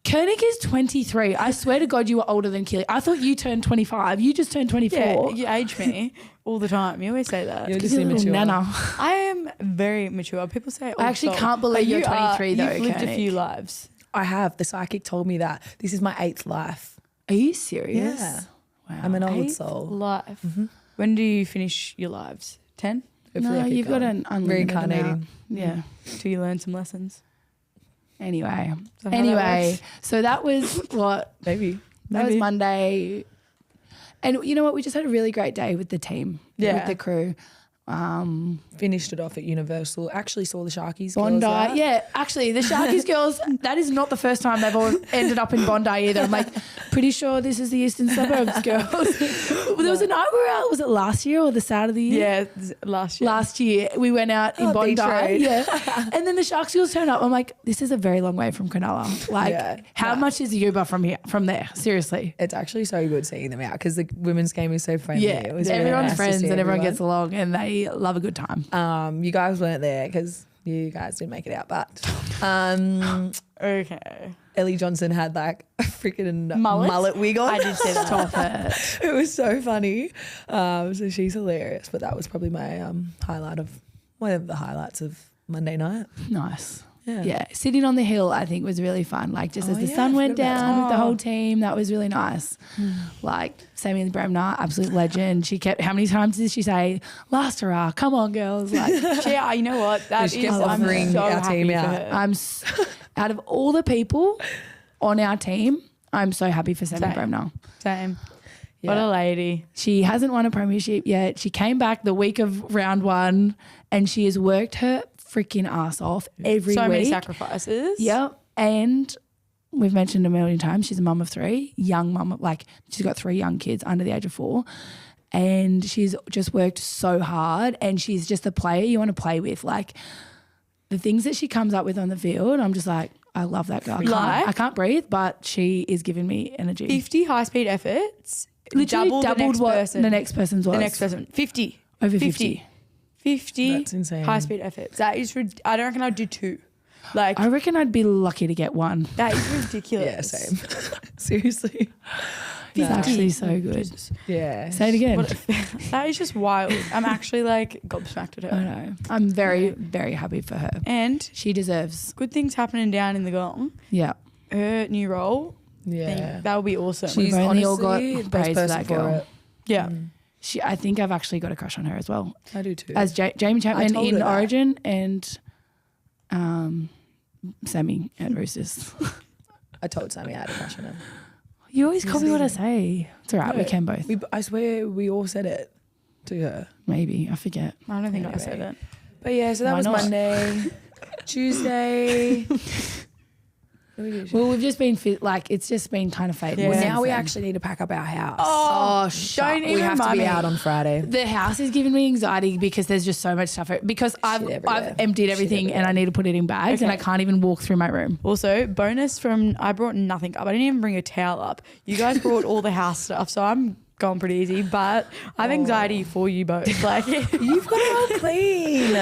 Kernick is 23. I swear to God you were older than Keely. I thought you turned 25. You just turned 24. Yeah, you age me all the time. You always say that. You're just immature. Nana. I am very mature. People say I actually can't believe you're 23 though, You've lived Kernick. a few lives. I have. The psychic told me that. This is my 8th life. Are you serious? Yeah. Wow. I'm an old 8th soul. life. When do you finish your lives? 10? No, you've got an unlimited amount. Yeah. Till you learn some lessons. Anyway, that so that was what? Maybe. That was Monday. And you know what? We just had a really great day with the team, with the crew. Finished it off at Universal. Actually saw the Sharkies Bondi. girls. Yeah, actually the Sharkies girls, that is not the first time they've all ended up in Bondi either. I'm like, pretty sure this is the Eastern Suburbs girls. There was a night we were out, was it last year or the start of the year? Yeah, last year. Last year we went out in Bondi. Yeah. And then the Sharks girls turned up. I'm like, this is a very long way from Cronulla. Like, how much is Uber from there? Seriously. It's actually so good seeing them out because the women's game is so friendly. Yeah, it was everyone's nice friends and everyone gets along and they love a good time. You guys weren't there because you guys didn't make it out, but okay. Ellie Johnson had like a freaking mullet wig on. I did see that. Stop it. It was so funny. So she's hilarious, but that was probably my one of the highlights of Monday night. Nice. Yeah, sitting on the hill I think was really fun. Like just as the sun went down with the whole team, that was really nice. Like Sammy Bremner, absolute legend. She kept, how many times did she say, last hurrah, come on girls. Like, you know what? That is, I'm so our team out. Out of all the people on our team, I'm so happy for Sammy Bremner. Same. Yeah. What a lady. She hasn't won a premiership yet. She came back the week of round 1 and she has worked her freaking ass off every week. So many sacrifices. Yep. And we've mentioned a million times, she's a mum of 3, young mum, like she's got 3 young kids under the age of 4. And she's just worked so hard and she's just a player you want to play with. Like the things that she comes up with on the field, I'm just like, I love that girl. I can't breathe, but she is giving me energy. 50 high-speed efforts. Literally doubled what the next person's was. The next person. 50. Over 50. 50 That's insane. high-speed efforts. That is, I don't reckon I'd do 2. Like, I reckon I'd be lucky to get 1. That is ridiculous. Yeah, same. Seriously. It's actually so good. Jesus. Yeah. Say it again. That is just wild. I'm actually like gobsmacked at her. I know. I'm very, very happy for her. And she deserves good things happening down in the gong. Yeah. Her new role. Yeah. That would be awesome. We've only all got praise for that girl. Yeah. I think I've actually got a crush on her as well. I do too. As Jamie Chapman in Origin and Sammy at Roosters. I told Sammy I had a crush on him. You always copy what I say. It's all right. We can both. I swear we all said it to her. Maybe. I forget. I don't think I said it. But yeah, so that was Monday. Tuesday. Well, we've just been it's just been kind of fading. Yeah. Well, now we actually need to pack up our house. Don't even we have to be out on Friday. The house is giving me anxiety because there's just so much stuff. Because I've emptied everything and I need to put it in bags and I can't even walk through my room. Also, bonus from I brought nothing up. I didn't even bring a towel up. You guys brought all the house stuff, so I'm going pretty easy. But I have anxiety for you both. Like you've got it all clean.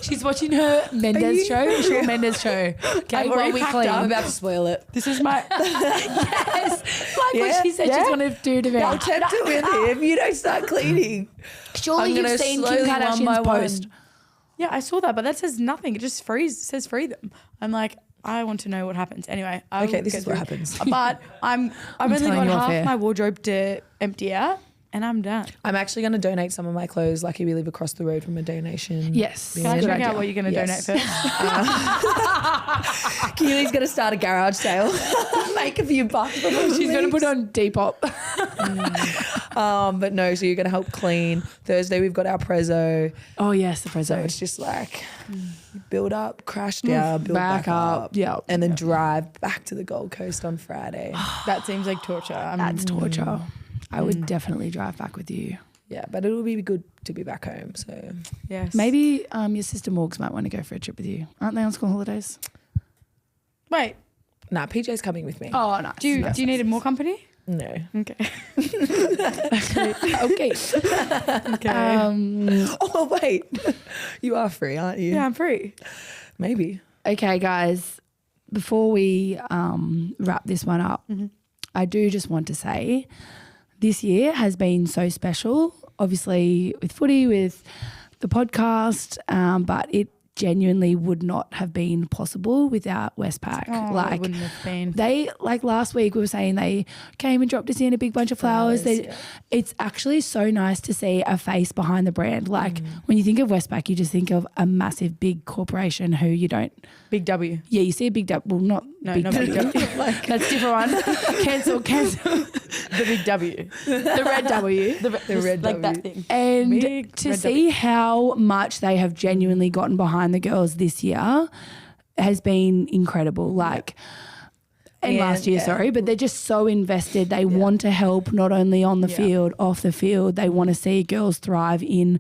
She's watching her Mendes show. Mendes show. Okay, while we clean. I'm about to spoil it. This is my yes. Like what she said she's going to do to me. I'll tempt it with him. You don't start cleaning. Surely you've seen Kim Kardashian's post. Yeah, I saw that, but that says nothing. It just says free them. I'm like, I want to know what happens. Anyway. Okay, this is what happens. But I've only got half here. my wardrobe to empty out and I'm done. I'm actually going to donate some of my clothes. Lucky we live across the road from a donation. Yes. Can I check out what you're going to donate first? Keely's going to start a garage sale. Make a few bucks before She's going to put on Depop. But no, so you're going to help clean. Thursday we've got our prezzo. Oh, yes, the prezzo. So it's just like build up, crash down, build back up. Yeah. And then drive back to the Gold Coast on Friday. That seems like torture. That's torture. I would definitely drive back with you. Yeah, but it'll be good to be back home. So yes. Maybe your sister Morgs might want to go for a trip with you. Aren't they on school holidays? Wait. nah, PJ's coming with me. Oh, nice. Do you need more company? No. Okay. Okay. Okay. Oh wait, you are free, aren't you? Yeah, I'm free. Maybe. Okay, guys. Before we wrap this one up, I do just want to say this year has been so special, obviously with footy, with the podcast, but it genuinely would not have been possible without Westpac. Oh, it wouldn't have been. They, like last week we were saying, they came and dropped us in a big bunch of flowers. It's actually so nice to see a face behind the brand. Like when you think of Westpac, you just think of a massive big corporation who you don't. Big W. Yeah, you see a big W. Well, not big W. Like, that's a different one. Cancel. The big W. The red W. The red W. like that thing. And Big to red see how much they have genuinely gotten behind the girls this year has been incredible. Like, and last year, sorry, but they're just so invested. They want to help not only on the field, off the field. They want to see girls thrive in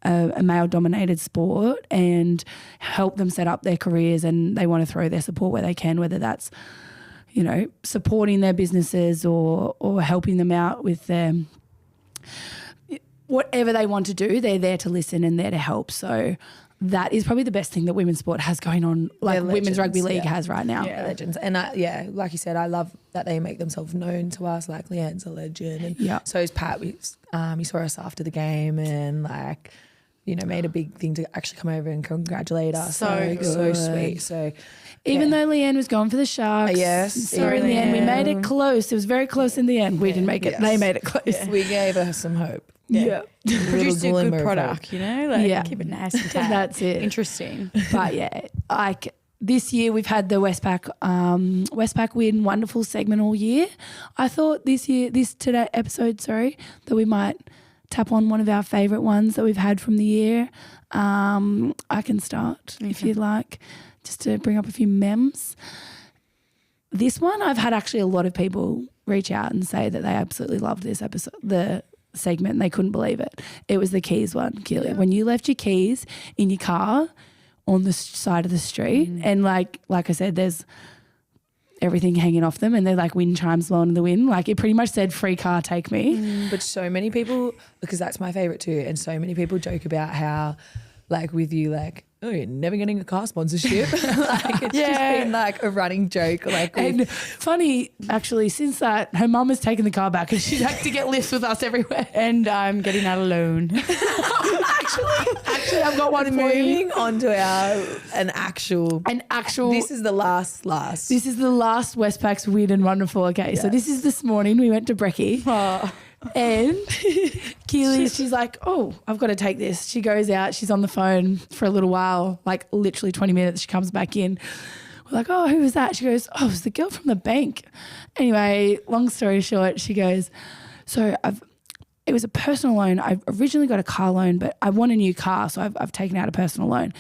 a male-dominated sport and help them set up their careers, and they want to throw their support where they can, whether that's, you know, supporting their businesses or helping them out with their whatever they want to do. They're there to listen and there to help. So that is probably the best thing that women's sport has going on, like Women's Rugby League has right now. Yeah, legends. And like you said, I love that they make themselves known to us. Like Leanne's a legend, and so is Pat. He saw us after the game and like, you know, made a big thing to actually come over and congratulate us. So sweet. So even though Leanne was going for the Sharks, sorry in the end, we made it close. It was very close in the end. We didn't make it. They made it close. Yeah. We gave her some hope. Yeah. Produced a good product, you know? Like keep it nice and tight. That's it. Interesting. But like this year we've had the Westpac win wonderful segment all year. I thought today episode, that we might tap on one of our favourite ones that we've had from the year. I can start if you'd like, just to bring up a few memes. This one, I've had actually a lot of people reach out and say that they absolutely loved this episode, the segment, and they couldn't believe it. It was the keys one, Keely. When you left your keys in your car on the side of the street, and like I said, there's everything hanging off them and they're like wind chimes blowing in the wind. Like it pretty much said, free car, take me. But so many people, because that's my favourite too, and so many people joke about how like with you, like, oh, you're never getting a car sponsorship. Like it's just been like a running joke. Like, and funny actually, since that, her mum has taken the car back and she's had to get lifts with us everywhere. And I'm getting out alone. Actually, I've got one for you. Moving on to an actual. This is the last. This is the last Westpac's weird and wonderful. Okay, so this is this morning. We went to Brekkie. And Keely, she's like, oh, I've got to take this. She goes out. She's on the phone for a little while, like literally 20 minutes. She comes back in. We're like, oh, who was that? She goes, oh, it was the girl from the bank. Anyway, long story short, she goes, so it was a personal loan. I originally got a car loan, but I want a new car, so I've taken out a personal loan.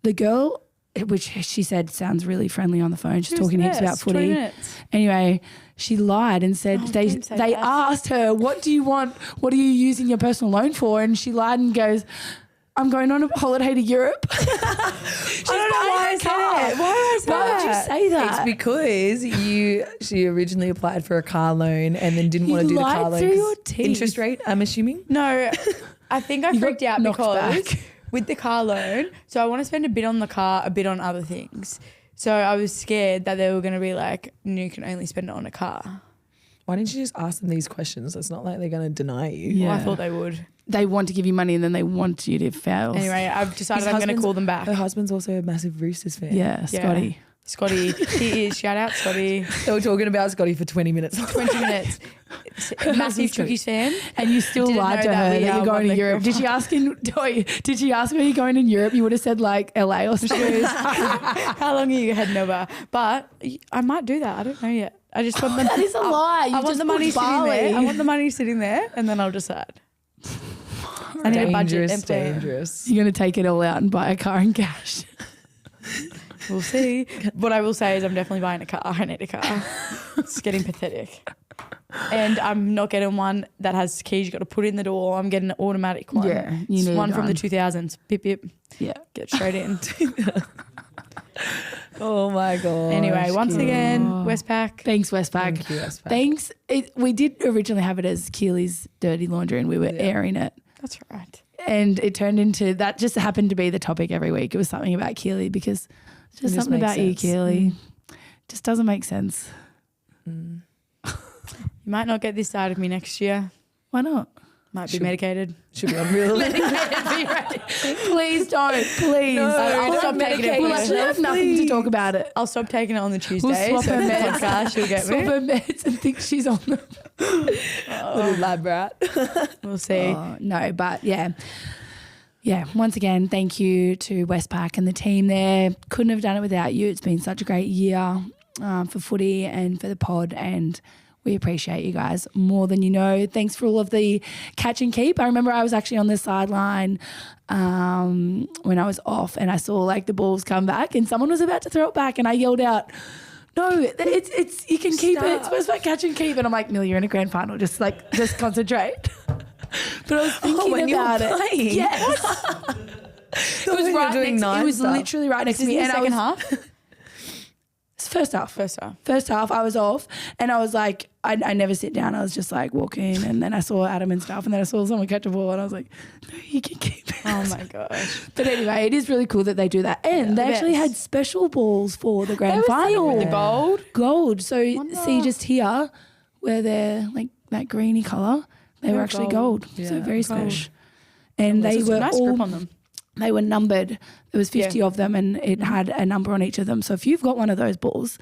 The girl, which she said sounds really friendly on the phone. She's talking heaps about footy. 20 minutes. Anyway, she lied and said they asked her, what do you want? What are you using your personal loan for? And she lied and goes, I'm going on a holiday to Europe. I don't know why I said it. Why would you say that? It's because she originally applied for a car loan and then didn't want to do the car loan. Through your teeth. Interest rate, I'm assuming? No, I think I freaked out because back. with the car loan, so I want to spend a bit on the car, a bit on other things. So I was scared that they were going to be like, you can only spend it on a car. Why didn't you just ask them these questions? It's not like they're going to deny you. Yeah. Well, I thought they would. They want to give you money and then they want you to fail. Anyway, I've decided I'm going to call them back. Her husband's also a massive Roosters fan. Yeah, Scotty. Scotty, he is. Shout out, Scotty. They were talking about Scotty for 20 minutes. 20 minutes. Massive Chookies fan. And you still lied to her that you're going to Europe. Did she ask where you're going in Europe? You would have said like LA or something. How long are you heading over? But I might do that. I don't know yet. I just want that is a lie. I want the money sitting there. I want the money sitting there, and then I'll decide. I need a budget and plan. Dangerous. You're going to take it all out and buy a car in cash. We'll see. What I will say is I'm definitely buying a car. I need a car. It's getting pathetic. And I'm not getting one that has keys you got to put in the door. I'm getting an automatic one. Yeah, you need one from the 2000s. Bip, bip. Yeah. Get straight in. Oh my God. Anyway, once again, Westpac. Thanks, Westpac. Thank you, Westpac. Thanks. We did originally have it as Keely's dirty laundry and we were airing it. That's right. And it turned into, that just happened to be the topic every week. It was something about Keely because it's just something about you, Keely. Just doesn't make sense. You might not get this side of me next year. Why not? Might be medicated. Should be unreal. Please don't. Please. No, I'll stop taking it. We'll actually have nothing to talk about it. I'll stop taking it on the Tuesday. We'll swap her meds. Podcast, she'll get swap me. her meds and think she's on them. Little lab rat. We'll see. No, but yeah. Yeah, once again, thank you to Westpac and the team there. Couldn't have done it without you. It's been such a great year for footy and for the pod, and we appreciate you guys more than you know. Thanks for all of the catch and keep. I remember I was actually on the sideline when I was off and I saw like the balls come back and someone was about to throw it back and I yelled out, no, it's you can keep it. It's supposed to be catch and keep. And I'm like, Millie, you're in a grand final. Just concentrate. But I was thinking about it. Playing. Yes. It was right next. It was literally right next to me. And second half. First half, I was off and I was like, I never sit down. I was just like walking and then I saw Adam and stuff and then I saw someone catch a ball and I was like, no, you can keep it. Oh my gosh. But anyway, it is really cool that they do that. And they actually had special balls for the grand final. The gold? So see just here where they're like that greeny colour, they were actually gold. Yeah, so very special. And they were nice grip on them. They were numbered. There was 50 of them and it had a number on each of them. So if you've got one of those balls,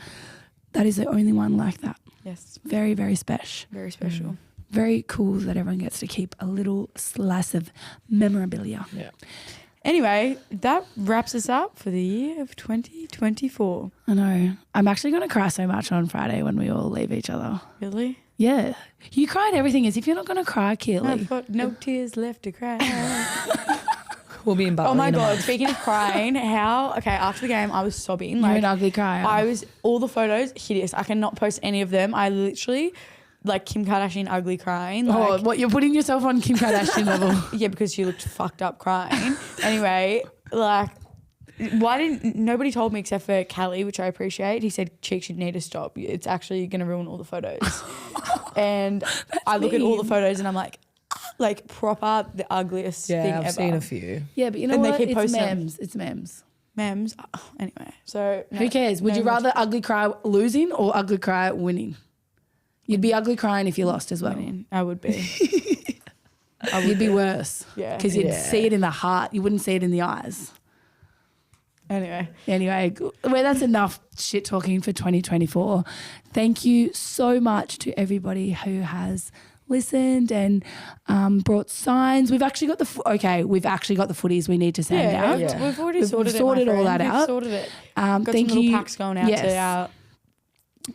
that is the only one like that. Yes. Very, very special. Very special. Very cool that everyone gets to keep a little slice of memorabilia. Yeah. Anyway, that wraps us up for the year of 2024. I know. I'm actually going to cry so much on Friday when we all leave each other. Really? Yeah. You cried everything as if you're not going to cry, Keely. I've got no tears left to cry. We'll be in Bali. Oh my God, speaking of crying, after the game I was sobbing. You're an ugly crier. All the photos, hideous. I cannot post any of them. I literally, like Kim Kardashian ugly crying. Like, what, you're putting yourself on Kim Kardashian level? Yeah, because she looked fucked up crying. Anyway, like, why didn't, nobody told me except for Callie, which I appreciate. He said, Cheeks, you need to stop. It's actually going to ruin all the photos. And I look at all the photos and I'm like proper the ugliest thing ever. Yeah, I've seen a few. Yeah, but you know what? It's memes. It's memes. Memes. Oh, anyway, so who cares? Would you rather ugly cry losing or ugly cry winning? You'd be ugly crying if you lost as well. Winning. I would be. You'd be worse. Yeah. Because you'd see it in the heart. You wouldn't see it in the eyes. Anyway, well, that's enough shit talking for 2024. Thank you so much to everybody who has listened and brought signs. We've actually got the footies we need to send out. Yeah. We've already sorted all that out. We've sorted it. Got thank some little packs going out to our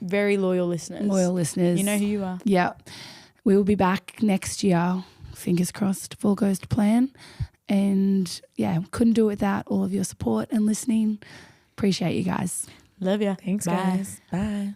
very loyal listeners. You know who you are. Yeah. We will be back next year. Fingers crossed if all goes to plan. And couldn't do it without all of your support and listening. Appreciate you guys. Love you. Thanks, guys. Bye.